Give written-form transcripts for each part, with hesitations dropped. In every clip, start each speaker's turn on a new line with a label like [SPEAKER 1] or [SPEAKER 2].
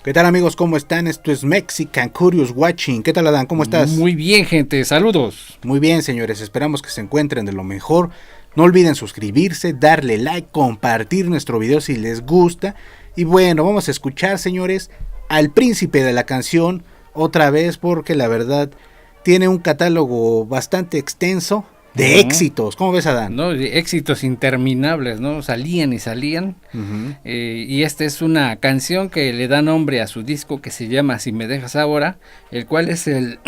[SPEAKER 1] ¿Qué tal amigos? ¿Cómo están? Esto es Mexican Curious Watching. ¿Qué tal Adán? ¿Cómo estás?
[SPEAKER 2] Muy bien, gente, saludos.
[SPEAKER 1] Muy bien, señores, esperamos que se encuentren de lo mejor. No olviden suscribirse, darle like, compartir nuestro video si les gusta. Y bueno, vamos a escuchar, señores, al príncipe de la canción otra vez, porque la verdad tiene un catálogo bastante extenso de éxitos. ¿Cómo ves, Adán?
[SPEAKER 2] No, éxitos interminables, ¿no? Salían y salían. Y esta es una canción que le da nombre a su disco que se llama Si me dejas ahora, el cual es el,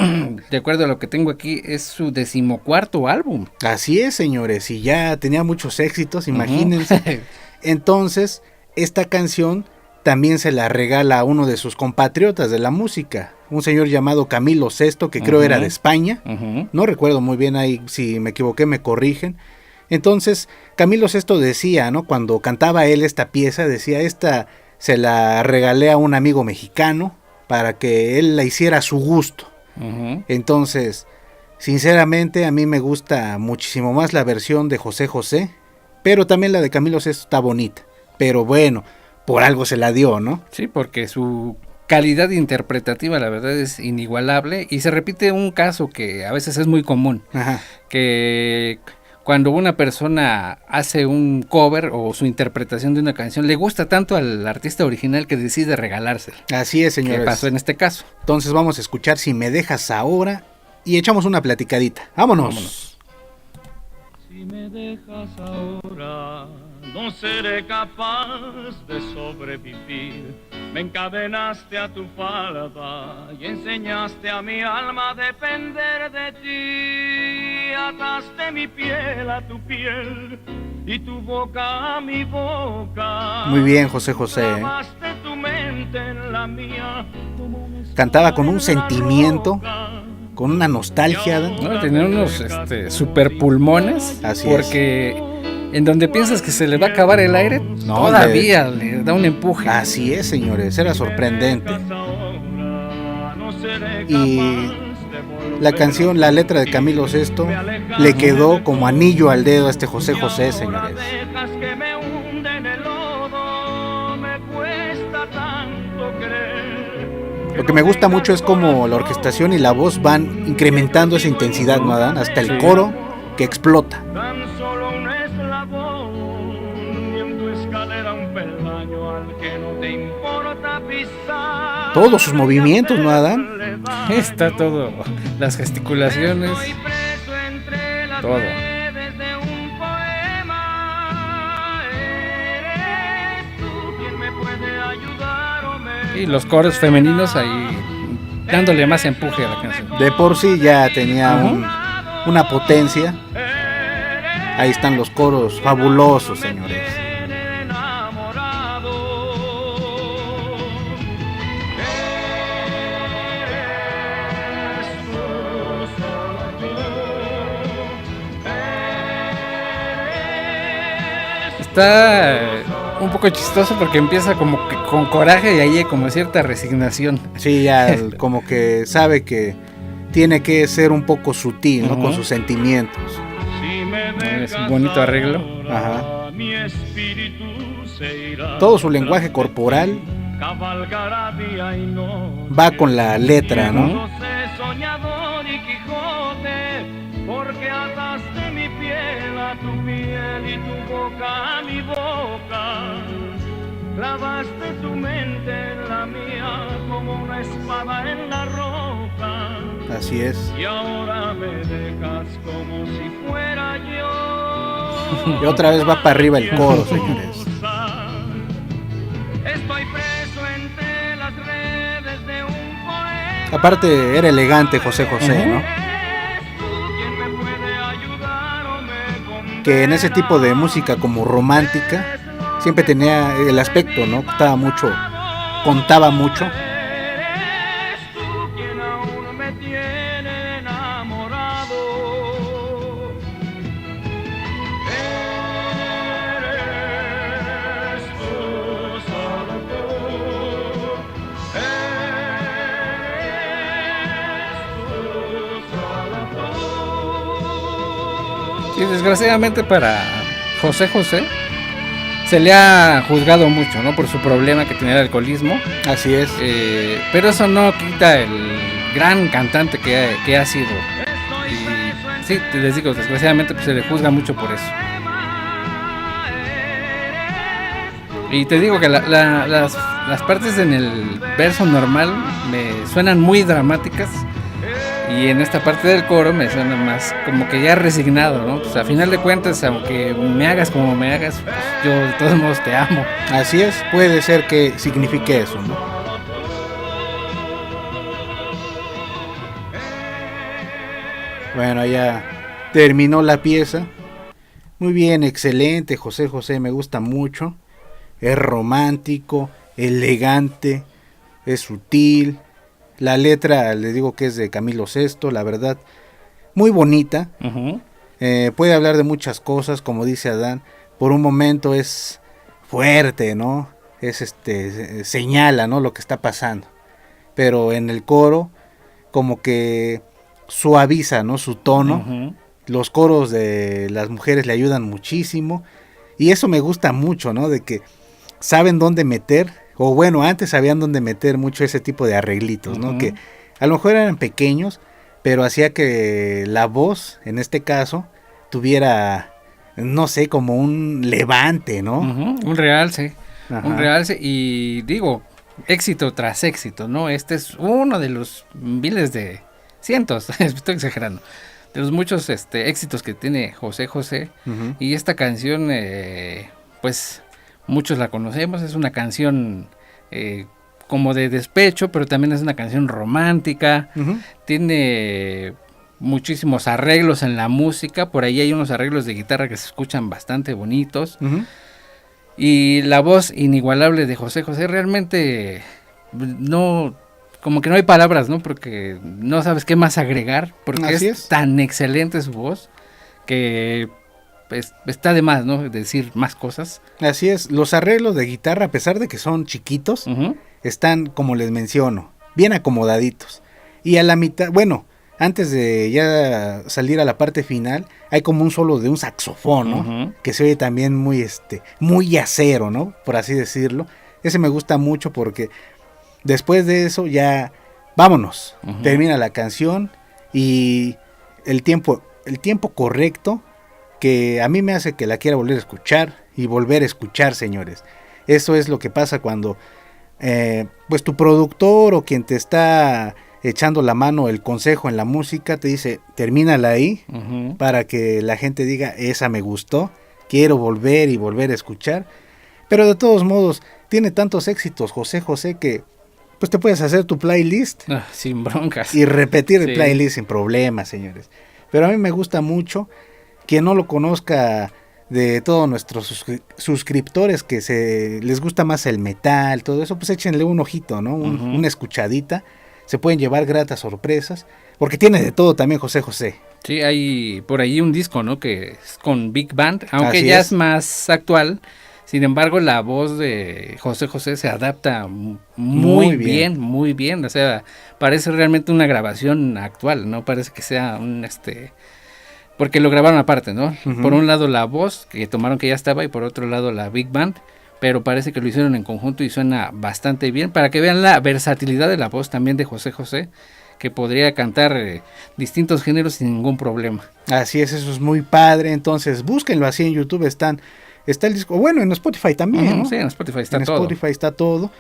[SPEAKER 2] de acuerdo a lo que tengo aquí, es su 14º álbum.
[SPEAKER 1] Así es, señores, y ya tenía muchos éxitos, imagínense. Entonces, esta canción también se la regala a uno de sus compatriotas de la música, un señor llamado Camilo Sesto, que creo era de España. No recuerdo muy bien, ahí si me equivoqué me corrigen. Entonces Camilo Sesto decía, ¿no? Cuando cantaba él esta pieza, decía, esta se la regalé a un amigo mexicano para que él la hiciera a su gusto. Entonces, sinceramente a mí me gusta muchísimo más la versión de José José, pero también la de Camilo Sesto está bonita. Pero bueno, por algo se la dio, ¿no?
[SPEAKER 2] Sí, porque su calidad interpretativa, la verdad, es inigualable. Y se repite un caso que a veces es muy común. Que cuando una persona hace un cover o su interpretación de una canción, le gusta tanto al artista original que decide regalársela.
[SPEAKER 1] Así es, señores.
[SPEAKER 2] ¿Qué pasó en este caso?
[SPEAKER 1] Entonces vamos a escuchar Si me dejas ahora y echamos una platicadita. ¡Vámonos!
[SPEAKER 3] Si me dejas ahora, no seré capaz de sobrevivir. Me encadenaste a tu falda y enseñaste a mi alma a depender de ti. Ataste mi piel a tu piel y tu boca a mi boca.
[SPEAKER 1] Muy bien, José José.
[SPEAKER 3] Clavaste tu mente en la mía.
[SPEAKER 1] Cantaba con un sentimiento, con una nostalgia, ¿no?
[SPEAKER 2] No, tenía unos super pulmones.
[SPEAKER 1] Así
[SPEAKER 2] porque en donde piensas que se le va a acabar el aire, todavía le da un empuje.
[SPEAKER 1] Así es, señores, era sorprendente. Y la canción, la letra de Camilo Sesto, le quedó como anillo al dedo a este José José, señores. Lo que me gusta mucho es como la orquestación y la voz van incrementando esa intensidad, ¿no, Adán? Hasta el coro que explota. Todos sus movimientos, ¿no, Adán?
[SPEAKER 2] Está todo, las gesticulaciones, todo. Y los coros femeninos ahí dándole más empuje a la canción.
[SPEAKER 1] De por sí ya tenía una potencia. Ahí están los coros fabulosos, señores.
[SPEAKER 2] Está un poco chistoso porque empieza como que con coraje y ahí hay como cierta resignación.
[SPEAKER 1] Sí, ya como que sabe que tiene que ser un poco sutil, ¿no? Con sus sentimientos.
[SPEAKER 2] Es un bonito arreglo.
[SPEAKER 1] Ajá. Todo su lenguaje corporal va con la letra, ¿no?
[SPEAKER 3] Porque ataste mi piel a tu piel y tu boca a mi boca. Clavaste tu mente en la mía como una espada en la roca.
[SPEAKER 1] Así es.
[SPEAKER 3] Y ahora me dejas como si fuera yo.
[SPEAKER 1] Y otra vez va para arriba el coro, señores.
[SPEAKER 3] Estoy preso entre las redes de un poema.
[SPEAKER 1] Aparte era elegante José José, ¿no? Que en ese tipo de música como romántica siempre tenía el aspecto, ¿no? Contaba mucho.
[SPEAKER 2] Y desgraciadamente para José José se le ha juzgado mucho, ¿no? Por su problema que tenía el alcoholismo.
[SPEAKER 1] Así es.
[SPEAKER 2] Pero eso no quita el gran cantante que ha sido. Y sí, les digo, desgraciadamente pues, se le juzga mucho por eso. Y te digo que las partes en el verso normal me suenan muy dramáticas. Y en esta parte del coro me suena más como que ya resignado, ¿no? Pues a final de cuentas, aunque me hagas como me hagas, pues yo de todos modos te amo.
[SPEAKER 1] Así es, puede ser que signifique eso, ¿no? Bueno, ya terminó la pieza. Muy bien, excelente, José José, me gusta mucho. Es romántico, elegante, es sutil. La letra, les digo que es de Camilo Sesto, la verdad, muy bonita.
[SPEAKER 2] Uh-huh.
[SPEAKER 1] Puede hablar de muchas cosas, como dice Adán. Por un momento es fuerte, ¿no? Es señala, ¿no? Lo que está pasando. Pero en el coro, como que suaviza, ¿no? Su tono.
[SPEAKER 2] Uh-huh.
[SPEAKER 1] Los coros de las mujeres le ayudan muchísimo. Y eso me gusta mucho, ¿no? De que saben dónde meter. O bueno, antes sabían dónde meter mucho ese tipo de arreglitos, ¿no?
[SPEAKER 2] Uh-huh.
[SPEAKER 1] Que a lo mejor eran pequeños, pero hacía que la voz, en este caso, tuviera, no sé, como un levante, ¿no?
[SPEAKER 2] Uh-huh. Un realce.
[SPEAKER 1] Ajá.
[SPEAKER 2] Un realce y digo, éxito tras éxito, ¿no? Este es uno de los miles de cientos, estoy exagerando, de los muchos éxitos que tiene José José.
[SPEAKER 1] Uh-huh.
[SPEAKER 2] Y esta canción, pues... muchos la conocemos, es una canción como de despecho, pero también es una canción romántica.
[SPEAKER 1] Uh-huh.
[SPEAKER 2] Tiene muchísimos arreglos en la música, por ahí hay unos arreglos de guitarra que se escuchan bastante bonitos.
[SPEAKER 1] Uh-huh.
[SPEAKER 2] Y la voz inigualable de José José, realmente no, como que no hay palabras, ¿no? Porque no sabes qué más agregar, porque
[SPEAKER 1] Así
[SPEAKER 2] es tan excelente su voz que... pues, está de más, ¿no? Decir más cosas.
[SPEAKER 1] Así es, los arreglos de guitarra, a pesar de que son chiquitos,
[SPEAKER 2] Uh-huh.
[SPEAKER 1] están, como les menciono, bien acomodaditos. Y a la mitad, bueno, antes de ya salir a la parte final, hay como un solo de un saxofón, ¿no?
[SPEAKER 2] Uh-huh.
[SPEAKER 1] Que se oye también muy, muy yacero, ¿no? Por así decirlo. Ese me gusta mucho porque después de eso ya, vámonos,
[SPEAKER 2] Uh-huh.
[SPEAKER 1] termina la canción y el tiempo correcto que a mí me hace que la quiera volver a escuchar y volver a escuchar, señores. Eso es lo que pasa cuando pues tu productor o quien te está echando la mano, el consejo en la música, te dice, termínala ahí,
[SPEAKER 2] Uh-huh.
[SPEAKER 1] para que la gente diga, esa me gustó, quiero volver y volver a escuchar. Pero de todos modos, tiene tantos éxitos José José que pues te puedes hacer tu playlist
[SPEAKER 2] Sin broncas.
[SPEAKER 1] y repetir el
[SPEAKER 2] Sí.
[SPEAKER 1] playlist sin problemas, señores. Pero a mí me gusta mucho. Quien no lo conozca, de todos nuestros suscriptores que les gusta más el metal, todo eso, pues échenle un ojito, ¿no?
[SPEAKER 2] Uh-huh.
[SPEAKER 1] Una escuchadita. Se pueden llevar gratas sorpresas, porque tiene de todo también José José.
[SPEAKER 2] Sí, hay por ahí un disco, ¿no? Que es con Big Band, aunque
[SPEAKER 1] Así
[SPEAKER 2] ya
[SPEAKER 1] es.
[SPEAKER 2] es más actual. Sin embargo, la voz de José José se adapta muy bien, muy bien. O sea, parece realmente una grabación actual, no parece que sea un porque lo grabaron aparte, ¿no?
[SPEAKER 1] Uh-huh.
[SPEAKER 2] Por un lado la voz que tomaron que ya estaba y por otro lado la Big Band, pero parece que lo hicieron en conjunto y suena bastante bien para que vean la versatilidad de la voz también de José José, que podría cantar distintos géneros sin ningún problema.
[SPEAKER 1] Así es, eso es muy padre. Entonces búsquenlo así en YouTube, está el disco, bueno, en Spotify también, ¿no?
[SPEAKER 2] Sí, en Spotify está
[SPEAKER 1] en
[SPEAKER 2] todo.
[SPEAKER 1] Spotify está todo.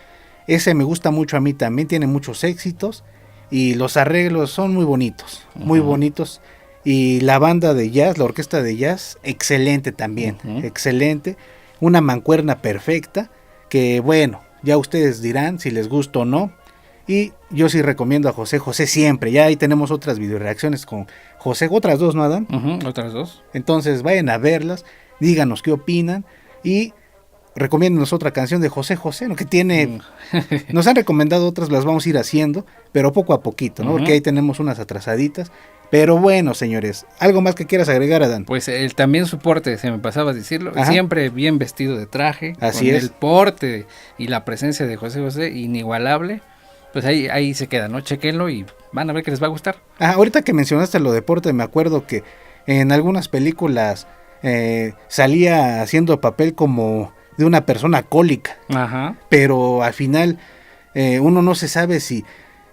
[SPEAKER 1] Ese me gusta mucho a mí también, tiene muchos éxitos y los arreglos son muy bonitos, muy bonitos. Y la banda de jazz, la orquesta de jazz, excelente también, excelente. Una mancuerna perfecta, que bueno, ya ustedes dirán si les gusta o no. Y yo sí recomiendo a José José siempre. Ya ahí tenemos otras videoreacciones con José, otras dos, ¿no, Adán?
[SPEAKER 2] Otras dos.
[SPEAKER 1] Entonces vayan a verlas, díganos qué opinan y recomiéndenos otra canción de José José, ¿no? Que tiene, nos han recomendado otras, las vamos a ir haciendo, pero poco a poquito, ¿no? Porque ahí tenemos unas atrasaditas. Pero bueno, señores, ¿algo más que quieras agregar, Adán?
[SPEAKER 2] Pues el también su porte, se me pasaba a decirlo,
[SPEAKER 1] Ajá.
[SPEAKER 2] Siempre bien vestido de traje,
[SPEAKER 1] Así
[SPEAKER 2] con
[SPEAKER 1] es.
[SPEAKER 2] el porte y la presencia de José José inigualable. Pues ahí se queda, ¿no? Chequenlo y van a ver que les va a gustar.
[SPEAKER 1] Ahorita que mencionaste lo deporte, me acuerdo que en algunas películas salía haciendo papel como de una persona alcohólica.
[SPEAKER 2] Ajá.
[SPEAKER 1] Pero al final uno no se sabe si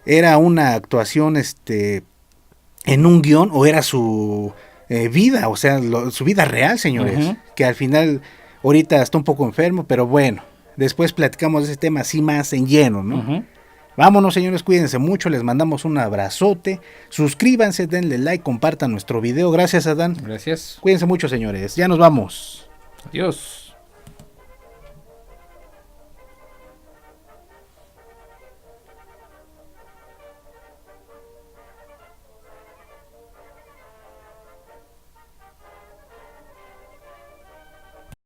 [SPEAKER 1] era una actuación en un guión o era su vida, o sea, su vida real, señores. Que al final ahorita está un poco enfermo, pero bueno, después platicamos de ese tema así más en lleno, ¿no? Vámonos, señores, cuídense mucho, les mandamos un abrazote, suscríbanse, denle like, compartan nuestro video. Gracias, Adán.
[SPEAKER 2] Gracias.
[SPEAKER 1] Cuídense mucho, señores, ya nos vamos.
[SPEAKER 2] Adiós.